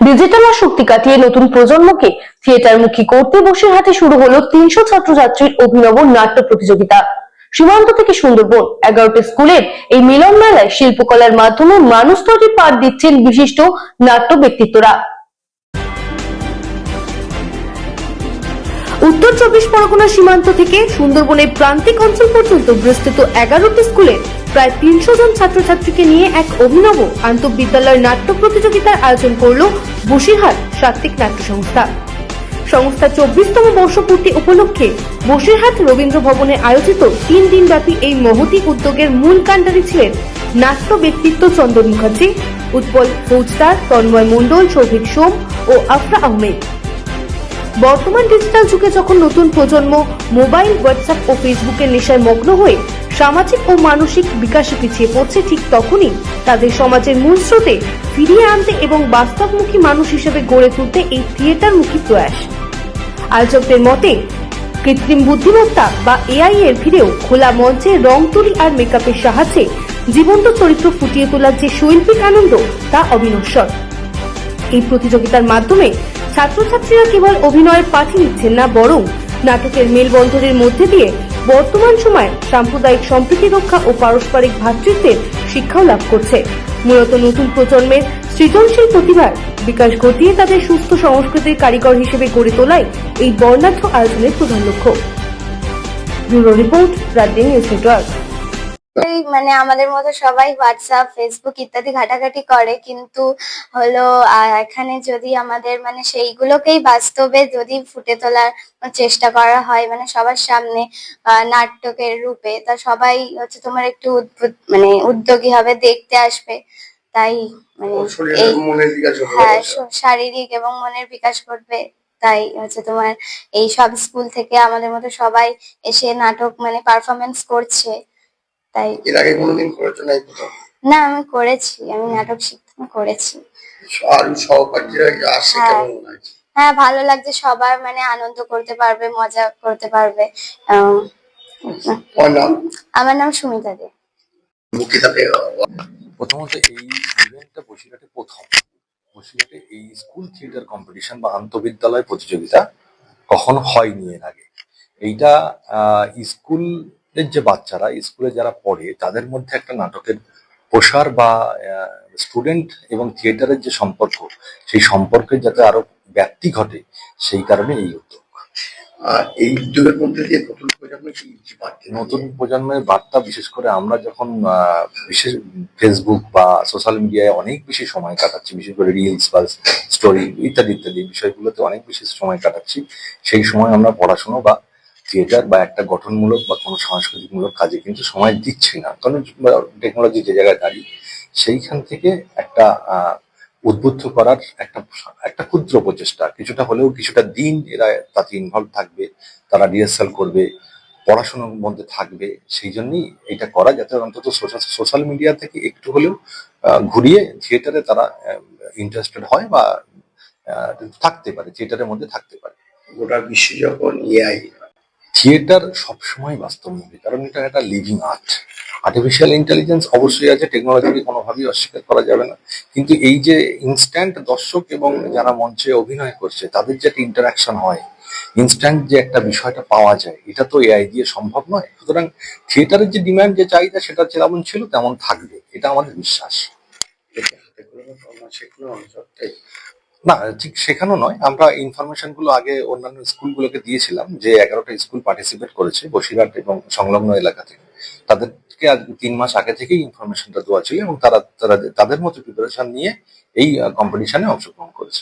Digital আসক্তি কাটিয়ে নতুন প্রজন্মকে থিয়েটারমুখী করতে বসিরহাটে শুরু হলো ৩০০ ছাত্রছাত্রীর অভিনব নাট্য প্রতিযোগিতা। সীমান্ত থেকে সুন্দরবন ১১টি স্কুলের এই মিলন মেলায় শিল্পকলার মাধ্যমে মানুষ তৈরির পাঠ দিচ্ছেন বিশিষ্ট নাট্য ব্যক্তিত্বরা। উত্তর ২৪ পরগনা সীমান্ত থেকে সুন্দরবনের প্রান্তিক অঞ্চল পর্যন্ত বিস্তৃত ১১টি স্কুলের প্রায় ৩০০ জন ছাত্রছাত্রীকে নিয়ে এক অভিনব আন্তঃবিদ্যালয় নাট্য প্রতিযোগিতার আয়োজন করল বসিরহাট সাত্ত্বিক নাট্য সংস্থা। সংস্থার ২৪তম বর্ষপূর্তি উপলক্ষে বসিরহাট রবীন্দ্র ভবনে আয়োজিত ৩ দিনব্যাপী এই মহতী উদ্যোগের মূল কাণ্ডারী ছিলেন নাট্য ব্যক্তিত্ব চন্দন মুখার্জি, উৎপল ফৌজদার, তন্ময় মণ্ডল, সৌভিক সোম ও আফরা আহমেদ। বর্তমান ডিজিটাল যুগে যখন নতুন প্রজন্ম মোবাইল, হোয়াটসঅ্যাপ ও ফেসবুকের নেশায় মগ্ন হয়ে সামাজিক ও মানসিক বিকাশে পিছিয়ে পড়ছে, ঠিক তখনই তাদের সমাজের মূল স্রোতে ফিরিয়ে আনতে এবং বাস্তবমুখী মানুষ হিসেবে গড়ে তুলতে এই থিয়েটারমুখী প্রয়াস। আয়োজকদের মতে কৃত্রিম বুদ্ধিমত্তা বা এআই এর ভিড়েও খোলা মঞ্চে রং তুলি আর মেকআপের সাহায্যে জীবন্ত চরিত্র ফুটিয়ে তোলার যে শৈল্পিক আনন্দ তা অবিনশ্বর। এই প্রতিযোগিতার মাধ্যমে ছাত্রছাত্রীরা কেবল অভিনয়ের পাঠই নিচ্ছেন না, বরং নাটকের মেলবন্ধনের মধ্যে দিয়ে বর্তমান সময়ে সাম্প্রদায়িক সম্প্রীতি রক্ষা ও পারস্পরিক ভ্রাতৃত্বের শিক্ষাও লাভ করছে। মূলত নতুন প্রজন্মের সৃজনশীল প্রতিভার বিকাশ ঘটিয়ে তাদের সুস্থ সংস্কৃতির কারিগর হিসেবে গড়ে তোলাই এই বর্ণাঢ্য আয়োজনের প্রধান লক্ষ্য। ব্যুরো রিপোর্ট, রাজধানী নিউজ নেটওয়ার্ক। মানে আমাদের মতো সবাই হোয়াটসঅ্যাপ, ফেসবুক ইত্যাদি ঘাটাঘাটি করে, কিন্তু হলো এখানে যদি আমাদের মানে সেইগুলোকেই বাস্তবে যদি ফুটে তোলার চেষ্টা করা হয় মানে সবার সামনে নাটকের রূপে, তা সবাই হচ্ছে তোমার একটু মানে উদ্যোগী হবে, দেখতে আসবে। তাই মানে হ্যাঁ, শারীরিক এবং মনের বিকাশ ঘটবে। তাই হচ্ছে তোমার এই সব স্কুল থেকে আমাদের মতো সবাই এসে নাটক মানে পারফরমেন্স করছে। তাই এর আগে কোনোদিন করেছো না? না, আমি করেছি, আমি নাটক শিখতে করেছি। আর সহপাঠীরা আসে কেমন লাগছে? হ্যাঁ, ভালো লাগছে, সবার মানে আনন্দ করতে পারবে, মজা করতে পারবে। আমার নাম সুমিতা দে। প্রথমত এই ইভেন্টটা বসিরহাটে প্রথম। বসিরহাটে এই স্কুল থিয়েটার কম্পিটিশন বা আন্তঃবিদ্যালয় প্রতিযোগিতা কখনো হয়নি এর আগে। এইটা স্কুলের যে বাচ্চারা, স্কুলে যারা পড়ে তাদের মধ্যে একটা নাটকের প্রসার বা স্টুডেন্ট এবং থিয়েটারের যে সম্পর্ক, সেই সম্পর্কের যাতে আরো ব্যাপ্তি ঘটে, সেই কারণে এই উদ্যোগ। এই উদ্যোগের মধ্যে দিয়ে নতুন প্রজন্মের বার্তা, বিশেষ করে আমরা যখন বিশেষ ফেসবুক বা সোশ্যাল মিডিয়ায় অনেক বেশি সময় কাটাচ্ছি, বিশেষ করে রিলস বা স্টোরি ইত্যাদি ইত্যাদি বিষয়গুলোতে অনেক বেশি সময় কাটাচ্ছি, সেই সময় আমরা পড়াশোনা বা থিয়েটার বা একটা গঠনমূলক বা কোনো সাংস্কৃতিকমূলক কাজে কিন্তু সময় দিচ্ছি না, কারণ টেকনোলজি যে জায়গায় দাঁড়িয়ে। সেইখান থেকে একটা উদ্বুদ্ধ করার একটা ক্ষুদ্র প্রচেষ্টা, কিছুটা হলেও কিছুটা দিন এরা তাতে ইনভলভ থাকবে, তারা রিহার্সাল করবে, পড়াশোনার মধ্যে থাকবে। সেই জন্যই এটা করা, যাতে অন্তত সোশ্যাল মিডিয়া থেকে একটু হলেও ঘুরিয়ে থিয়েটারে তারা ইন্টারেস্টেড হয় বা থাকতে পারে, থিয়েটারের মধ্যে থাকতে পারে। গোটা বিশ্বে যখন এআই, থিয়েটার সবসময় বাস্তবমুখী, কারণ এটা একটা লিভিং আর্ট। আর্টিফিশিয়াল ইন্টেলিজেন্স অবশ্যই আছে, টেকনোলজিকে কোনোভাবেই অস্বীকার করা যাবে না, কিন্তু এই যে ইনস্ট্যান্ট দর্শক এবং যারা মঞ্চে অভিনয় করছে তাদের যে একটা ইন্টারাকশন হয়, ইনস্ট্যান্ট যে একটা বিষয়টা পাওয়া যায়, এটা তো এআই দিয়ে সম্ভব নয়। সুতরাং থিয়েটারের যে ডিমান্ড, যে চাহিদা, সেটা যেমন ছিল তেমন থাকবে, এটা আমাদের বিশ্বাস। না, ঠিক শেখানো নয়, আমরা ইনফরমেশন গুলো আগে অন্যান্য স্কুলগুলোকে দিয়েছিলাম, যে 11টা স্কুল পার্টিসিপেট করেছে বসিরহাট এবং সংলগ্ন এলাকা থেকে। তাদেরকে আজ 3 মাস আগে থেকেই ইনফরমেশনটা দেওয়া ছিল এবং তারা তাদের মতো প্রিপারেশন নিয়ে এই কম্পিটিশনে অংশগ্রহণ করেছে।